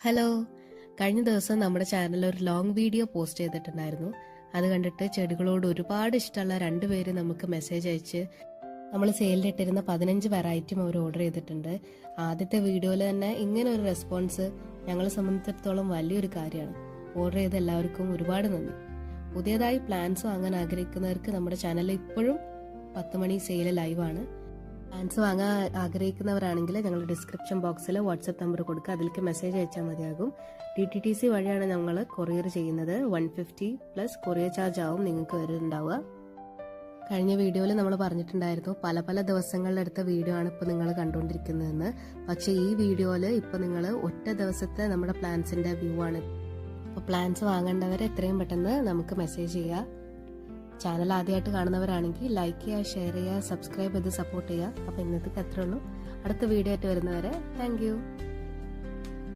Hello, കഴിഞ്ഞ ദിവസം നമ്മുടെ ചാനലിൽ ഒരു ലോങ് വീഡിയോ പോസ്റ്റ് ചെയ്തിട്ടുണ്ടായിരുന്നു. അത് കണ്ടിട്ട് ചെടികളോട് ഒരുപാട് ഇഷ്ടമുള്ള രണ്ടുപേര് നമുക്ക് മെസ്സേജ് അയച്ച് നമ്മൾ സെയിലിലിട്ടിരുന്ന 15 വെറൈറ്റിയും അവർ ഓർഡർ ചെയ്തിട്ടുണ്ട്. ആദ്യത്തെ വീഡിയോയിൽ തന്നെ ഇങ്ങനെ ഒരു റെസ്പോൺസ് ഞങ്ങളെ സംബന്ധിച്ചിടത്തോളം വലിയൊരു കാര്യമാണ്. ഓർഡർ ചെയ്ത എല്ലാവർക്കും ഒരുപാട് നന്ദി. പുതിയതായി പ്ലാന്റ്സ് വാങ്ങാൻ ആഗ്രഹിക്കുന്നവർക്ക് നമ്മുടെ ചാനലിൽ ഇപ്പോഴും 10 മണി സെയിൽ ലൈവാണ്. പ്ലാൻസ് വാങ്ങാൻ ആഗ്രഹിക്കുന്നവരാണെങ്കിൽ ഞങ്ങൾ ഡിസ്ക്രിപ്ഷൻ ബോക്സിൽ വാട്സപ്പ് നമ്പർ കൊടുക്കുക, അതിലേക്ക് മെസ്സേജ് അയച്ചാൽ മതിയാകും. DTTC വഴിയാണ് ഞങ്ങൾ കൊറിയർ ചെയ്യുന്നത്. 150 പ്ലസ് കൊറിയർ ചാർജ് ആവും നിങ്ങൾക്ക് വരുന്നുണ്ടാവുക. കഴിഞ്ഞ വീഡിയോയിൽ നമ്മൾ പറഞ്ഞിട്ടുണ്ടായിരുന്നു പല പല ദിവസങ്ങളിലെടുത്ത വീഡിയോ ആണ് ഇപ്പോൾ നിങ്ങൾ കണ്ടുകൊണ്ടിരിക്കുന്നതെന്ന്. പക്ഷേ ഈ വീഡിയോയിൽ ഇപ്പോൾ നിങ്ങൾ ഒറ്റ ദിവസത്തെ നമ്മുടെ പ്ലാൻസിന്റെ വ്യൂ ആണ്. അപ്പോൾ പ്ലാൻസ് വാങ്ങേണ്ടവരെ എത്രയും പെട്ടെന്ന് നമുക്ക് മെസ്സേജ് ചെയ്യുക. ചാനൽ ആദ്യമായിട്ട് കാണുന്നവരാണെങ്കിൽ ലൈക്ക് ചെയ്യുക, ഷെയർ ചെയ്യുക, സബ്സ്ക്രൈബ് ചെയ്ത് സപ്പോർട്ട് ചെയ്യുക. അപ്പോൾ ഇന്നത്തേക്ക് അത്രേ ഉള്ളൂ. അടുത്ത വീഡിയോ ആയിട്ട് വരുന്നവരെ താങ്ക് യു.